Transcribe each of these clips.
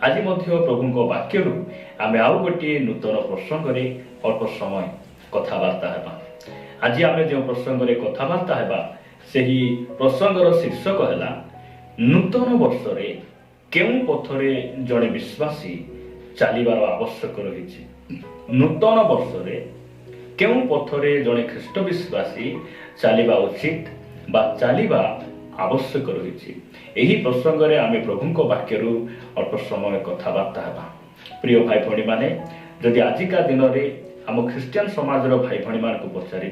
आज प्रभु वाक्य आम आउ गोटे नूतन प्रसंग अल्प समय कथबार्ता हेबा। आज आम जो प्रसंग कथबार्ता हेबा सही प्रसंगर शीर्षक है नूतन वर्ष केउ पथरे जड़े विश्वासी चलिबार आवश्यक रही। नूतन वर्ष केउ पथरे जड़े ख्रीष्ट विश्वासी चलिबा उचित बा चलिबा आवश्यक रही। यही प्रसंग में आम प्रभु वाक्य अल्प समय कथबार्ता हेबा। प्रिय भाई भणी माने जदि आजिका दिन में आम ख्रीस्टियन समाज भाई भणी मान को पचारे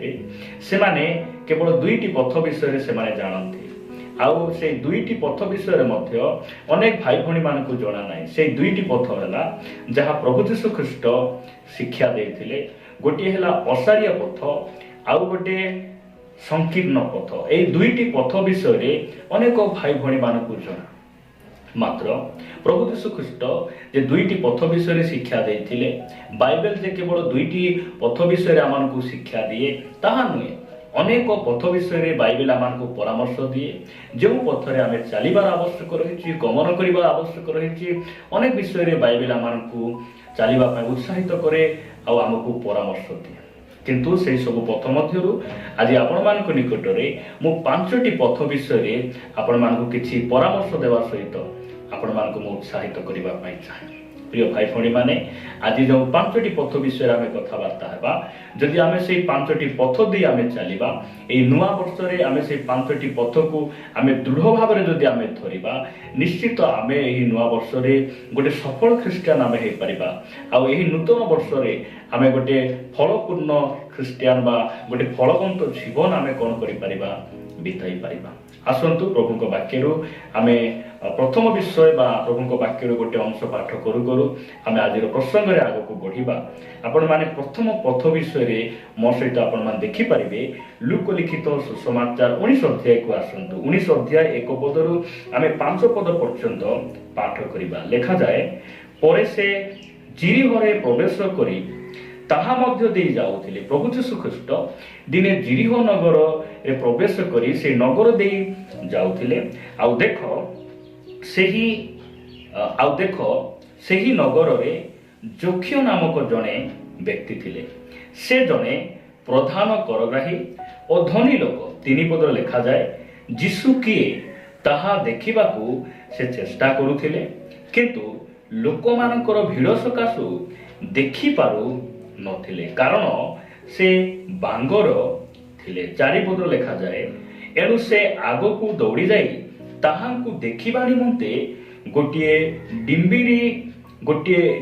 से माने केवल दुईटी पथ विषय से जानती आउ से दुईटी पथ विषय अनेक भाई भणी मान को जना ना। से दुईटी पथ है जहाँ प्रभु जीशु ख्रीष्ट शिक्षा देते गोटे है असारिया पथ आउ गोटे संकीर्ण पथ। ये दुईटी पथ विषय अनेक भाई भणी मान को जना। मात्र प्रभु जीशु ख्रीष्ट जे दुईटी पथ विषय शिक्षा देते बाइबल जे केवल दुईटी पथ विषय आम को शिक्षा दिए ताहा नुहे। अनेक पथ विषय बाइबल आम को परामर्श दिए जो पथरे आम चलिबार आवश्यक रही गमन कर आवश्यक रही। अनेक विषय बाइबल आम को चलवा उत्साहित करे आमको परामर्श दिए। किंतु से सब पथ मध्यरु आज आपण मान निकट में मु पांचटी पथ विषय आपण मान किछि परामर्श देवा सहित आपण मान को उत्साहित करबा पई चाहे। प्रिय भाई भणी माने आज जो पांचटी पथ विषय आम कथबार्ता हेबा जदि आम से पांचटी पथ दे आम चलिबा ए नुआ वर्ष रे आम से पांचटी पथ को आम दृढ़ भाव में जदि आम धरिबा निश्चित आम एही नुआ वर्ष रे गोटे सफल ख्रीस्टियन आम हे परिबा। आ एही नूतन वर्ष रे आम गोटे फलपूर्ण ख्रीस्टियन बा गोटे फलवंत जीवन आम कौन करि परिबा बिताई परिबा। आसंतु प्रभु वाक्य आम प्रथम विषय बा प्रभु वाक्य गोटे अंश पाठ करू करू आम आज प्रसंग में आग को बढ़ा। आपण माने प्रथम पथ विषय मो सहित आपण मान देखि परिबे लूक लिखित सुसमाचार 19 अध्याय को आसंतु। 19 अध्याय 1 पदरु आम 5 पद पर्यंत पाठ करिबा। लेखा जाए परे से जिरिहरे प्रवेश करी ताहा मध्य दे जाउथिले। प्रभु जीशु ख्रीष्ट दिने जिरिह नगर रे प्रवेश करी से नगर दे जाउथिले। आउ देखो सेही नगर रे जोख्य नामक जड़े व्यक्ति थिले। से जड़े प्रधान करग्राही और धनी लोक। 3 पद लेखा जाए जीशु किए ताहा देखिबाकू से चेष्टा करुथिले किंतु लोक मानकर भीड़ सकाशु देखि पारु नथिले कारण से बांगर थिले। 4 पद लेखा जाए एणु से आगकू दौड़ी जाई ताहांकू देखिबा निमंते गोटिए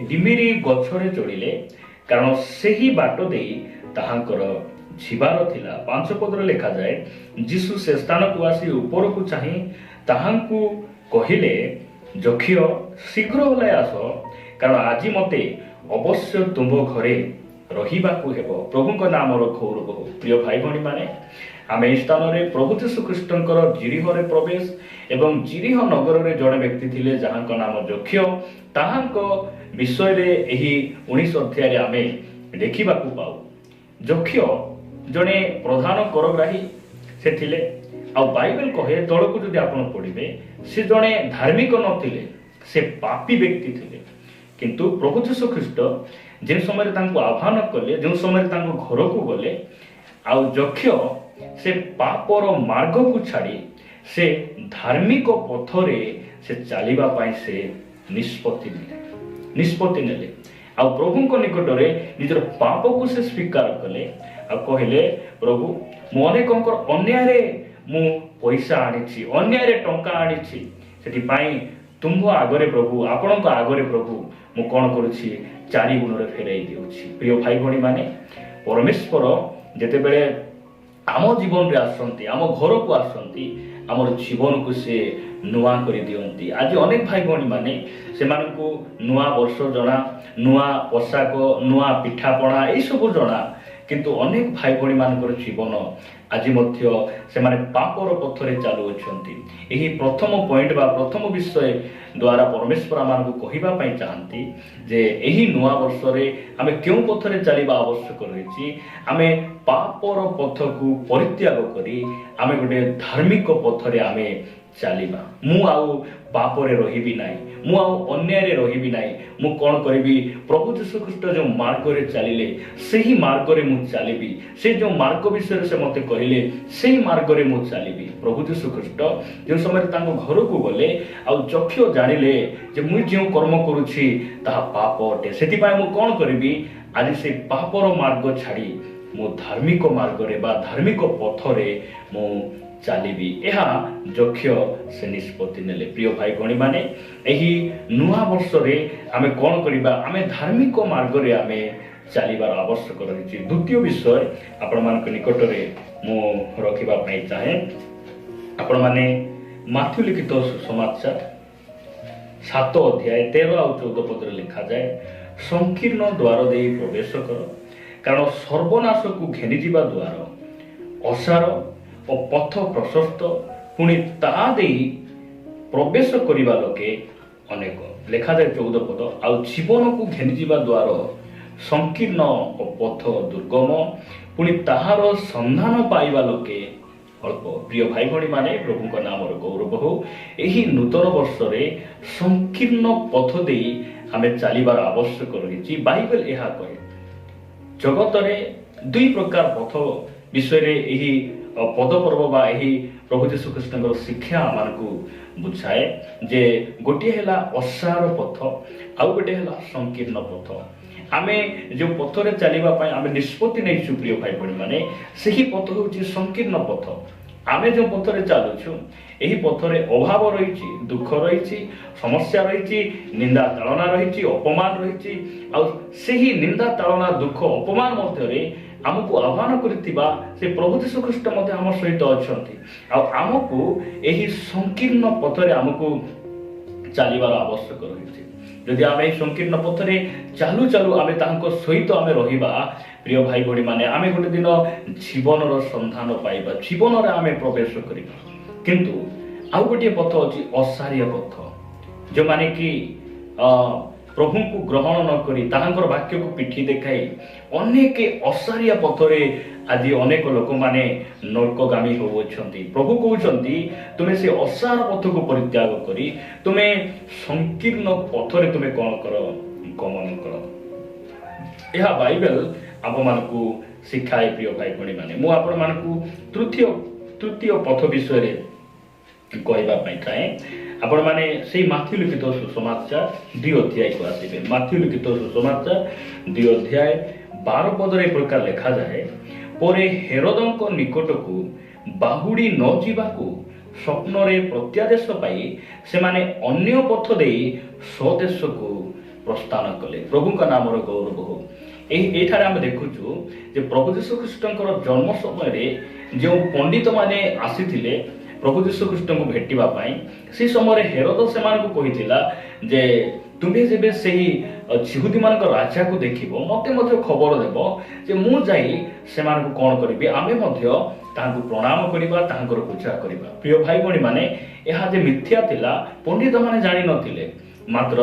डिमिरी गछरे चढ़िले कारण सेही बाट देई ताहांकर जीवार थिला। 5 पद लेखा जाए जीशु से स्थान को आसी ऊपर को चाहि ताहांकू कहिले जखियो शीघ्र ओलाई आस कारण आज मते अवश्य तुम घरे रहिबाकू हेबो। प्रभु नाम गौरव हो। प्रिय भाई भणी माने आम एही स्थान में प्रभु जीशु ख्रीष्टंकर जिरिहरे प्रवेश एवं जिरिह नगर रे जड़े व्यक्ति थिले जहांक नाम जोख्य ताहांक विषय रे एही 19 अध्याय आम देखिबाकू पाऊ। जोख्य जड़े प्रधान करग्राही से थिले। आ बाइबल कहे तलकू जदि आपण पढ़िबे से जड़े धार्मिक नथिले से पापी व्यक्ति थिले। किंतु प्रभु जीशु ख्रीष्ट जे समय तांको आह्वान कले जो समय तांको घर को गले आउ जोख्य से पापर मार्ग को छाड़ी से धार्मिक पथरे से चलिबा पाई से निष्पत्ति नेले। आ प्रभु निकट में निजर पाप को से स्वीकार कले आ कहले प्रभु मु अनेकंकर अन्याय मु पैसा आनिछि अन्याय टंका आनिछि सेति पाई तुम आगरे प्रभु आपणक आगरे प्रभु मु कौन करुछि 4 गुण रे फेराई देउछि। प्रिय भाई भणी माने परमेश्वर जेतेबेले आम जीवन रे आसंती आम घर को आसंती आमर जीवन को से नुआ करि दियंती। आज अनेक भाई भणी माने से मानकू नुआ वर्ष जना नुआ पोशाक नुआ पिठापणा ए सब जना किंतु अनेक भाई भणी मानकर जीवन आज मध्य से माने पापर पथरे चालू अछंती। एही प्रथम पॉइंट बा प्रथम विषय द्वारा परमेश्वर आमको कहिबा पई चाहंती जे एही नुआ वर्ष रे आमे केउ पथरे चलिबा आवश्यक रहिछि। आमे पापर पथ को परित्याग करी आमे गोटे धार्मिक पथरे आमे ଚାଲିବା। ମୁଁ ଆଉ ପାପରେ ରହିବି ନାହିଁ, ମୁଁ ଆଉ ଅନ୍ୟାୟରେ ରହିବି ନାହିଁ। ମୁଁ କ'ଣ କରିବି? ପ୍ରଭୁ ଯୀଶୁଖ୍ରୀଷ୍ଟ ଯେଉଁ ମାର୍ଗରେ ଚାଲିଲେ ସେହି ମାର୍ଗରେ ମୁଁ ଚାଲିବି। ସେ ଯେଉଁ ମାର୍ଗ ବିଷୟରେ ସେ ମୋତେ କହିଲେ ସେହି ମାର୍ଗରେ ମୁଁ ଚାଲିବି। ପ୍ରଭୁ ଯୀଶୁଖ୍ରୀଷ୍ଟ ଯେଉଁ ସମୟରେ ତାଙ୍କ ଘରକୁ ଗଲେ ଆଉ ଯକ୍ଷ ଜାଣିଲେ ଯେ ମୁଁ ଯେଉଁ କର୍ମ କରୁଛି ତାହା ପାପ ଅଟେ, ସେଥିପାଇଁ ମୁଁ କ'ଣ କରିବି? ଆଜି ସେ ପାପର ମାର୍ଗ ଛାଡ଼ି ମୁଁ ଧାର୍ମିକ ମାର୍ଗରେ ବା ଧାର୍ମିକ ପଥରେ ମୁଁ ଚାଲିବି। ଏହା ଯକ୍ଷ ସେ ନିଷ୍ପତ୍ତି ନେଲେ। ପ୍ରିୟ ଭାଇ ଭଉଣୀମାନେ, ଏହି ନୂଆ ବର୍ଷରେ ଆମେ କ'ଣ କରିବା? ଆମେ ଧାର୍ମିକ ମାର୍ଗରେ ଆମେ ଚାଲିବାର ଆବଶ୍ୟକ ରହିଛି। ଦ୍ୱିତୀୟ ବିଷୟ ଆପଣମାନଙ୍କ ନିକଟରେ ମୁଁ ରଖିବା ପାଇଁ ଚାହେଁ। ଆପଣମାନେ ମାଥ୍ୟୁ ଲିଖିତ ସୁସମାଚାର 7 ଅଧ୍ୟାୟ 13 ଆଉ 14 ପଦରେ ଲେଖାଯାଏ, ସଂକୀର୍ଣ୍ଣ ଦ୍ୱାର ଦେଇ ପ୍ରବେଶ କର, କାରଣ ସର୍ବନାଶକୁ ଘେନିଯିବା ଦ୍ୱାର ଅସାର ଓ ପଥ ପ୍ରଶସ୍ତ, ପୁଣି ତାହା ଦେଇ ପ୍ରବେଶ କରିବା ଲୋକେ ଅନେକ। ଲେଖାଯାଏ 14 ପଦ, ଆଉ ଜୀବନକୁ ଘେନିଯିବା ଦ୍ୱାର ସଂକୀର୍ଣ୍ଣ ଓ ପଥ ଦୁର୍ଗମ, ପୁଣି ତାହାର ସନ୍ଧାନ ପାଇବା ଲୋକେ ଅଳ୍ପ। ପ୍ରିୟ ଭାଇ ଭଉଣୀମାନେ, ପ୍ରଭୁଙ୍କ ନାମର ଗୌରବ ହଉ। ଏହି ନୂତନ ବର୍ଷରେ ସଂକୀର୍ଣ୍ଣ ପଥ ଦେଇ ଆମେ ଚାଲିବାର ଆବଶ୍ୟକ ରହିଛି। ବାଇବେଲ ଏହା କହେ। ଜଗତରେ ଦୁଇ ପ୍ରକାର ପଥ ବିଷୟରେ ଏହି ପଦପର୍ବ ବା ଏହି ପ୍ରଭୁ ଯୀଶୁଖ୍ରୀଷ୍ଟଙ୍କର ଶିକ୍ଷା ଆମମାନଙ୍କୁ ବୁଝାଏ ଯେ ଗୋଟିଏ ହେଲା ଅସାର ପଥ, ଆଉ ଗୋଟିଏ ହେଲା ସଂକୀର୍ଣ୍ଣ ପଥ। ଆମେ ଯେଉଁ ପଥରେ ଚାଲିବା ପାଇଁ ଆମେ ନିଷ୍ପତ୍ତି ନେଇଛୁ ପ୍ରିୟ ଭାଇ ଭଉଣୀମାନେ, ସେହି ପଥ ହେଉଛି ସଂକୀର୍ଣ୍ଣ ପଥ। ଆମେ ଯେଉଁ ପଥରେ ଚାଲୁଛୁ ଏହି ପଥରେ ଅଭାବ ରହିଛି, ଦୁଃଖ ରହିଛି, ସମସ୍ୟା ରହିଛି, ନିନ୍ଦା ତାଳନା ରହିଛି, ଅପମାନ ରହିଛି। ଆଉ ସେହି ନିନ୍ଦା ତାଳନା, ଦୁଃଖ, ଅପମାନ ମଧ୍ୟରେ ଆମକୁ ଆହ୍ୱାନ କରିଥିବା ସେ ପ୍ରଭୁ ଯୀଶୁଖ୍ରୀଷ୍ଟ ମଧ୍ୟ ଆମ ସହିତ ଅଛନ୍ତି। ଆଉ ଆମକୁ ଏହି ସଂକୀର୍ଣ୍ଣ ପଥରେ ଆମକୁ ଚାଲିବାର ଆବଶ୍ୟକ ରହିଛି। ଯଦି ଆମେ ଏହି ସଂକୀର୍ଣ୍ଣ ପଥରେ ଚାଲୁ ଚାଲୁ ଆମେ ତାଙ୍କ ସହିତ ଆମେ ରହିବା, ପ୍ରିୟ ଭାଇ ଭଉଣୀମାନେ, ଆମେ ଗୋଟେ ଦିନ ଜୀବନର ସନ୍ଧାନ ପାଇବା, ଜୀବନରେ ଆମେ ପ୍ରବେଶ କରିବା। କିନ୍ତୁ ଆଉ ଗୋଟିଏ ପଥ ଅଛି ଅସାରିଆ ପଥ, ଯେଉଁମାନେ କି ପ୍ରଭୁଙ୍କୁ ଗ୍ରହଣ ନ କରି ତାହାଙ୍କର ବାକ୍ୟକୁ ପିଠି ଦେଖାଇ ଅନେକ ଅସାରିଆ ପଥରେ ଆଜି ଅନେକ ଲୋକମାନେ ନର୍କଗାମୀ ହେଉଅଛନ୍ତି। ପ୍ରଭୁ କହୁଛନ୍ତି ତୁମେ ସେ ଅସାର ପଥକୁ ପରିତ୍ୟାଗ କରି ତୁମେ ସଂକୀର୍ଣ୍ଣ ପଥରେ ତୁମେ କ'ଣ କର? ଗମନ କର। ଏହା ବାଇବେଲ ଆପଣମାନଙ୍କୁ ଶିଖାଏ। ପ୍ରିୟ ଭାଇ ଭଉଣୀମାନେ, ମୁଁ ଆପଣମାନଙ୍କୁ ତୃତୀୟ ପଥ ବିଷୟରେ କହିବା ପାଇଁ ଚାହେଁ। ଆପଣମାନେ ସେଇ ମାଥ୍ୟୁ ଲିଖିତ ସୁସମାଚାର 2 ଅଧ୍ୟାୟକୁ ଆସିବେ। ମାଥ୍ୟୁ ଲିଖିତ ସୁସମାଚାର 2 ଅଧ୍ୟାୟ 12 ପଦରେ ଏ ପ୍ରକାର ଲେଖାଯାଏ, ପରେ ହେରୋଦଙ୍କ ନିକଟକୁ ବାହୁଡ଼ି ନ ଯିବାକୁ ସ୍ୱପ୍ନରେ ପ୍ରତ୍ୟାଦେଶ ପାଇ ସେମାନେ ଅନ୍ୟ ପଥ ଦେଇ ସ୍ୱଦେଶକୁ ପ୍ରସ୍ଥାନ କଲେ। ପ୍ରଭୁଙ୍କ ନାମର ଗୌରବ ହଉ। ଏଇଠାରେ ଆମେ ଦେଖୁଛୁ ଯେ ପ୍ରଭୁ ଯୀଶୁଖ୍ରୀଷ୍ଟଙ୍କର ଜନ୍ମ ସମୟରେ ଯେଉଁ ପଣ୍ଡିତମାନେ ଆସିଥିଲେ ପ୍ରଭୁ ଯୀଶୁଖ୍ରୀଷ୍ଟଙ୍କୁ ଭେଟିବା ପାଇଁ, ସେ ସମୟରେ ହେରୋଦ ସେମାନଙ୍କୁ କହିଥିଲା ଯେ ତୁମେ ଯେବେ ସେହି ଯିହୁଦୀମାନଙ୍କ ରାଜାକୁ ଦେଖିବ ମୋତେ ମଧ୍ୟ ଖବର ଦେବ ଯେ ମୁଁ ଯାଇ ସେମାନଙ୍କୁ କ'ଣ କରିବି, ଆମେ ମଧ୍ୟ ତାହାଙ୍କୁ ପ୍ରଣାମ କରିବା, ତାହାଙ୍କର ପୂଜା କରିବା। ପ୍ରିୟ ଭାଇ ଭଉଣୀମାନେ, ଏହା ଯେ ମିଥ୍ୟା ଥିଲା ପଣ୍ଡିତମାନେ ଜାଣିନଥିଲେ। ମାତ୍ର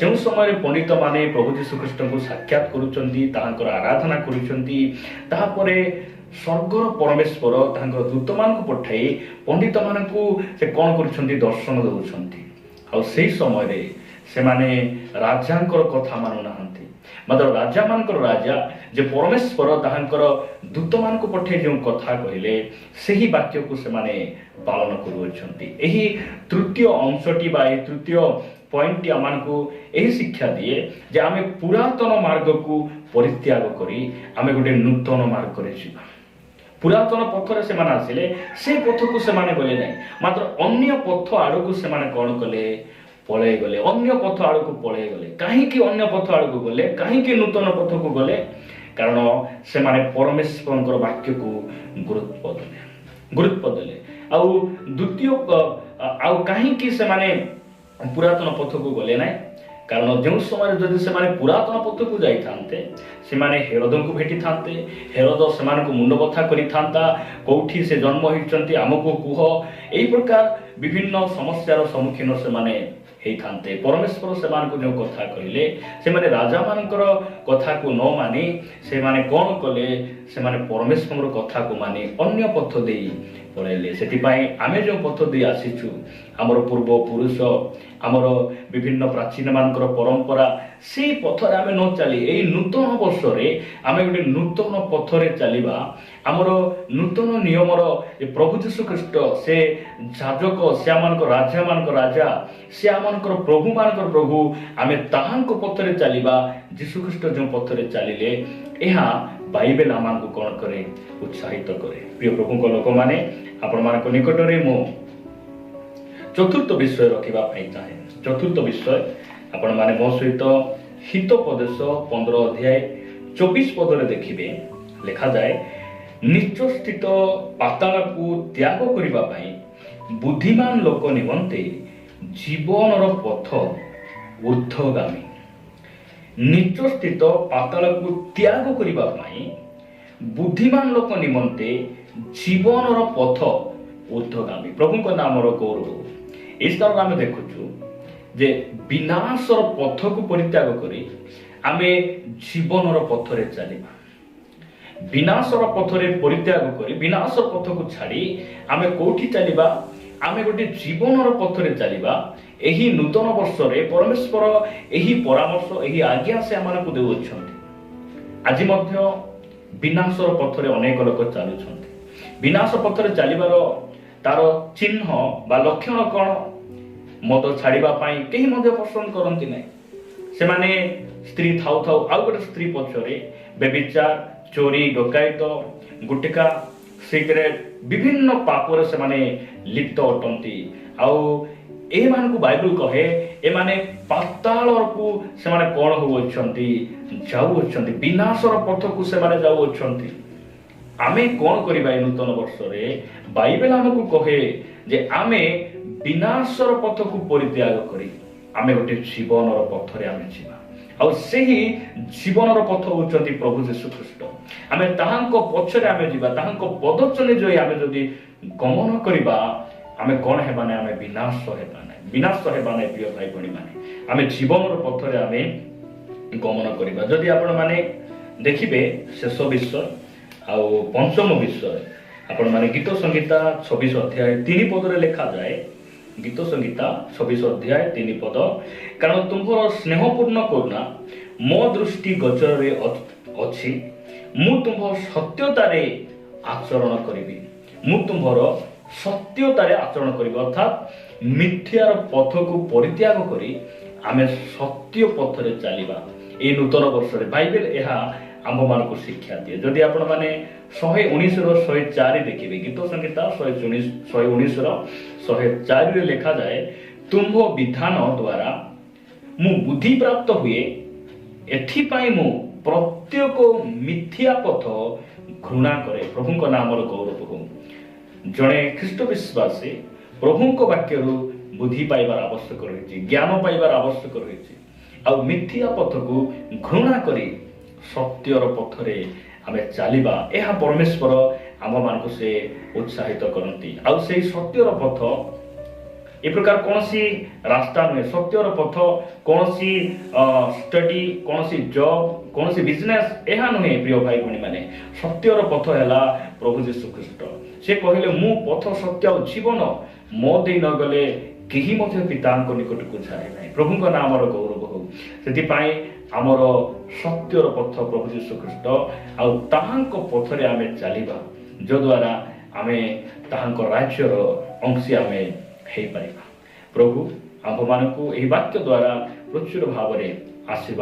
ଯେଉଁ ସମୟରେ ପଣ୍ଡିତମାନେ ପ୍ରଭୁ ଯୀଶୁଖ୍ରୀଷ୍ଟଙ୍କୁ ସାକ୍ଷାତ କରୁଛନ୍ତି, ତାହାଙ୍କର ଆରାଧନା କରୁଛନ୍ତି, ତାହାପରେ ସ୍ୱର୍ଗର ପରମେଶ୍ୱର ତାଙ୍କର ଦୂତମାନଙ୍କୁ ପଠାଇ ପଣ୍ଡିତମାନଙ୍କୁ ସେ କ'ଣ କରୁଛନ୍ତି? ଦର୍ଶନ ଦେଉଛନ୍ତି। ଆଉ ସେହି ସମୟରେ ସେମାନେ ରାଜାଙ୍କର କଥା ମାନୁନାହାନ୍ତି। ମାତ୍ର ରାଜାମାନଙ୍କର ରାଜା ଯେ ପରମେଶ୍ୱର ତାହାଙ୍କର ଦୂତମାନଙ୍କୁ ପଠାଇ ଯେଉଁ କଥା କହିଲେ ସେହି ବାକ୍ୟକୁ ସେମାନେ ପାଳନ କରୁଅଛନ୍ତି। ଏହି ତୃତୀୟ ଅଂଶଟି ବା ଏହି ତୃତୀୟ ପଏଣ୍ଟଟି ଆମମାନଙ୍କୁ ଏହି ଶିକ୍ଷା ଦିଏ ଯେ ଆମେ ପୁରାତନ ମାର୍ଗକୁ ପରିତ୍ୟାଗ କରି ଆମେ ଗୋଟେ ନୂତନ ମାର୍ଗରେ ଯିବା। ପୁରାତନ ପଥରେ ସେମାନେ ଆସିଲେ, ସେ ପଥକୁ ସେମାନେ ଗଲେ ନାହିଁ, ମାତ୍ର ଅନ୍ୟ ପଥ ଆଡ଼କୁ ସେମାନେ କ'ଣ କଲେ? ପଳେଇ ଗଲେ। ଅନ୍ୟ ପଥ ଆଡ଼କୁ ପଳେଇ ଗଲେ। କାହିଁକି ଅନ୍ୟ ପଥ ଆଡ଼କୁ ଗଲେ? କାହିଁକି ନୂତନ ପଥକୁ ଗଲେ? କାରଣ ସେମାନେ ପରମେଶ୍ୱରଙ୍କର ବାକ୍ୟକୁ ଗୁରୁତ୍ୱ ଦେଲେ। ଆଉ ଦ୍ୱିତୀୟ ଆଉ କାହିଁକି ସେମାନେ ପୁରାତନ ପଥକୁ ଗଲେ ନାହିଁ? କାରଣ ଯେଉଁ ସମୟରେ ଯଦି ସେମାନେ ପୁରାତନ ପଥକୁ ଯାଇଥାନ୍ତେ ସେମାନେ ହେରୋଦଙ୍କୁ ଭେଟିଥାନ୍ତେ, ହେରୋଦ ସେମାନଙ୍କୁ ମୁଣ୍ଡ ବଥା କରିଥାନ୍ତା, କୋଉଠି ସେ ଜନ୍ମ ହୋଇଛନ୍ତି ଆମକୁ କୁହ, ଏହି ପ୍ରକାର ବିଭିନ୍ନ ସମସ୍ୟାର ସମ୍ମୁଖୀନ ସେମାନେ ହେଇଥାନ୍ତେ। ପରମେଶ୍ୱର ସେମାନଙ୍କୁ ଯେଉଁ କଥା କହିଲେ ସେମାନେ ରାଜାମାନଙ୍କର କଥାକୁ ନ ମାନି ସେମାନେ କ'ଣ କଲେ? ସେମାନେ ପରମେଶ୍ୱରଙ୍କ କଥାକୁ ମାନି ଅନ୍ୟ ପଥ ଦେଇ ପଳେଇଲେ। ସେଥିପାଇଁ ଆମେ ଯେଉଁ ପଥ ଦେଇ ଆସିଛୁ, ଆମର ପୂର୍ବପୁରୁଷ, ଆମର ବିଭିନ୍ନ ପ୍ରାଚୀନମାନଙ୍କର ପରମ୍ପରା, ସେଇ ପଥରେ ଆମେ ନ ଚାଲି ଏଇ ନୂତନ ବର୍ଷରେ ଆମେ ଗୋଟେ ନୂତନ ପଥରେ ଚାଲିବା। ଆମର ନୂତନ ନିୟମର ପ୍ରଭୁ ଯୀଶୁଖ୍ରୀଷ୍ଟ ସେ ଯାଜକ, ସେ ଆମମାନଙ୍କ ରାଜାମାନଙ୍କ ରାଜା, ସେ ଆମମାନଙ୍କର ପ୍ରଭୁମାନଙ୍କର ପ୍ରଭୁ, ଆମେ ତାହାଙ୍କ ପଥରେ ଚାଲିବା। ଯୀଶୁଖ୍ରୀଷ୍ଟ ଯେଉଁ ପଥରେ ଚାଲିଲେ, ଏହା ବାଇବେଲ ଆମମାନଙ୍କୁ କ'ଣ କରେ? ଉତ୍ସାହିତ କରେ। ପ୍ରିୟ ପ୍ରଭୁଙ୍କ ଲୋକମାନେ, ଆପଣମାନଙ୍କ ନିକଟରେ ମୁଁ ଚତୁର୍ଥ ବିଷୟ ରଖିବା ପାଇଁ ଚାହେଁ। ଚତୁର୍ଥ ବିଷୟ ଆପଣମାନେ ମୋ ସହିତ ହିତୋପଦେଶ 15 ଅଧ୍ୟାୟ 24 ପଦରେ ଦେଖିବେ, ଲେଖାଯାଏ, ନିଚ ସ୍ଥିତ ପାତାଳକୁ ତ୍ୟାଗ କରିବା ପାଇଁ ବୁଦ୍ଧିମାନ ଲୋକ ନିମନ୍ତେ ଜୀବନର ପଥ ଊର୍ଦ୍ଧ୍ୱଗାମୀ। ନିଚ ସ୍ଥିତ ପାତାଳକୁ ତ୍ୟାଗ କରିବା ପାଇଁ ବୁଦ୍ଧିମାନ ଲୋକ ନିମନ୍ତେ ଜୀବନର ପଥ ଊର୍ଦ୍ଧ୍ୱଗାମୀ। ପ୍ରଭୁଙ୍କ ନାମର ଗୌରବ। ଏହି ସ୍ଥାନରେ ଆମେ ଦେଖୁଛୁ ଯେ ବିନାଶର ପଥକୁ ପରିତ୍ୟାଗ କରି ଆମେ ଜୀବନର ପଥରେ ଚାଲିବା। ବିନାଶର ପଥରେ ପରିତ୍ୟାଗ କରି ବିନାଶର ପଥକୁ ଛାଡ଼ି ଆମେ କୋଉଠି ଚାଲିବା? ଆମେ ଗୋଟେ ଜୀବନର ପଥରେ ଚାଲିବା। ଏହି ନୂତନ ବର୍ଷରେ ପରମେଶ୍ୱର ଏହି ପରାମର୍ଶ, ଏହି ଆଜ୍ଞା ସେ ଆମମାନଙ୍କୁ ଦେଉଅଛନ୍ତି। ଆଜି ମଧ୍ୟ ବିନାଶର ପଥରେ ଅନେକ ଲୋକ ଚାଲୁଛନ୍ତି। ବିନାଶ ପଥରେ ଚାଲିବାର ତାର ଚିହ୍ନ ବା ଲକ୍ଷଣ କ'ଣ? ମଦ ଛାଡ଼ିବା ପାଇଁ କେହି ମଧ୍ୟ ପସନ୍ଦ କରନ୍ତି ନାହିଁ। ସେମାନେ ସ୍ତ୍ରୀ ଥାଉ ଥାଉ ଆଉ ଗୋଟେ ସ୍ତ୍ରୀ ପଛରେ ବ୍ୟଭିଚାର, ଚୋରି, ଡକାୟତ, ଗୁଟଖା, ସିଗାରେଟ, ବିଭିନ୍ନ ପାପରେ ସେମାନେ ଲିପ୍ତ ଅଟନ୍ତି। ଆଉ ଏମାନଙ୍କୁ ବାଇବେଲ କହେ ଏମାନେ ପାତାଳକୁ ସେମାନେ କ'ଣ ହେଉଅଛନ୍ତି? ଯାଉଅଛନ୍ତି। ବିନାଶର ପଥକୁ ସେମାନେ ଯାଉଅଛନ୍ତି। ଆମେ କ'ଣ କରିବା ଏ ନୂତନ ବର୍ଷରେ? ବାଇବେଲ ଆମକୁ କହେ ଯେ ଆମେ ବିନାଶର ପଥକୁ ପରିତ୍ୟାଗ କରି ଆମେ ଗୋଟେ ଜୀବନର ପଥରେ ଆମେ ଯିବା। ଆଉ ସେହି ଜୀବନର ପଥ ହେଉଛନ୍ତି ପ୍ରଭୁ ଯୀଶୁଖ୍ରୀଷ୍ଟ। ଆମେ ତାହାଙ୍କ ପଛରେ ଆମେ ଯିବା, ତାହାଙ୍କ ପଦଚନେ ଯାଇ ଆମେ ଯଦି ଗମନ କରିବା, ଆମେ କ'ଣ ହେବା ନାହିଁ? ଆମେ ବିନାଶ ହେବା ନାହିଁ। ବିନାଶ ହେବା ନାହିଁ ପ୍ରିୟ ଭାଇ ଭଉଣୀମାନେ। ଆମେ ଜୀବନର ପଥରେ ଆମେ ଗମନ କରିବା। ଯଦି ଆପଣମାନେ ଦେଖିବେ ଶେଷ ବିଷୟ ଆଉ ପଞ୍ଚମ ବିଷୟ, ଆପଣମାନେ ଗୀତ ସଂହିତା 26 ଅଧ୍ୟାୟ 3 ପଦରେ ଲେଖାଯାଏ, ଗୀତ ସଂହିତା 26 ଅଧ୍ୟାୟ 3 ପଦ, କାରଣ ତୁମ୍ଭର ସ୍ନେହପୂର୍ଣ୍ଣ କରୁଣା ମୋ ଦୃଷ୍ଟି ଗୋଚରରେ ଅଛି, ମୁଁ ତୁମ୍ଭ ସତ୍ୟତାରେ ଆଚରଣ କରିବି। ମୁଁ ତୁମ୍ଭର ସତ୍ୟତାରେ ଆଚରଣ କରିବି, ଅର୍ଥାତ୍ ମିଥ୍ୟାର ପଥକୁ ପରିତ୍ୟାଗ କରି ଆମେ ସତ୍ୟ ପଥରେ ଚାଲିବା। এই ନୂତନ ବର୍ଷରେ ବାଇବେଲ ଏହା ଆମ୍ଭମାନଙ୍କୁ ଶିକ୍ଷା ଦିଏ। ଯଦି ଆପଣମାନେ 119ର 104 ଦେଖିବେ, ଗୀତ ସଂହିତା 119ର 104ରେ ଲେଖାଯାଏ, ତୁମ୍ଭ ବିଧାନ ଦ୍ୱାରା ମୁଁ ବୁଦ୍ଧି ପ୍ରାପ୍ତ ହୁଏ, ଏଥିପାଇଁ ମୁଁ ପ୍ରତ୍ୟେକ ମିଥ୍ୟା ପଥ ଘୃଣା କରେ। ପ୍ରଭୁଙ୍କ ନାମର ଗୌରବ ହଉ। ଜଣେ ଖ୍ରୀଷ୍ଟ ବିଶ୍ୱାସୀ ପ୍ରଭୁଙ୍କ ବାକ୍ୟରୁ ବୁଦ୍ଧି ପାଇବାର ଆବଶ୍ୟକ ରହିଛି, ଜ୍ଞାନ ପାଇବାର ଆବଶ୍ୟକ ରହିଛି। ଆଉ ମିଥ୍ୟା ପଥକୁ ଘୃଣା କରି ସତ୍ୟର ପଥରେ ଆମେ ଚାଲିବା, ଏହା ପରମେଶ୍ୱର ଆମମାନଙ୍କୁ ସେ ଉତ୍ସାହିତ କରନ୍ତି। ଆଉ ସେହି ସତ୍ୟର ପଥ ଏ ପ୍ରକାର କୌଣସି ରାସ୍ତା ନୁହେଁ। ସତ୍ୟର ପଥ କୌଣସି ଷ୍ଟଡି, କୌଣସି ଜବ୍, କୌଣସି ବିଜନେସ୍ ଏହା ନୁହେଁ ପ୍ରିୟ ଭାଇ ଭଉଣୀମାନେ। ସତ୍ୟର ପଥ ହେଲା ପ୍ରଭୁ ଯୀଶୁଖ୍ରୀଷ୍ଟ। ସେ କହିଲେ, ମୁଁ ପଥ, ସତ୍ୟ ଆଉ ଜୀବନ, ମୋ ଦେଇ ନ ଗଲେ କେହି ମଧ୍ୟ ପିତାଙ୍କ ନିକଟକୁ ଯାଏ ନାହିଁ। ପ୍ରଭୁଙ୍କ ନାମର ଗୌରବ ହଉ। ସେଥିପାଇଁ ଆମର ସତ୍ୟର ପଥ ପ୍ରଭୁ ଯୀଶୁଖ୍ରୀଷ୍ଟ, ଆଉ ତାହାଙ୍କ ପଥରେ ଆମେ ଚାଲିବା, ଯଦ୍ୱାରା ଆମେ ତାହାଙ୍କ ରାଜ୍ୟର ଅଂଶୀ ଆମେ ହେଇପାରିବା। ପ୍ରଭୁ ଆମ୍ଭମାନଙ୍କୁ ଏହି ବାକ୍ୟ ଦ୍ୱାରା ପ୍ରଚୁର ଭାବରେ ଆଶୀର୍ବାଦ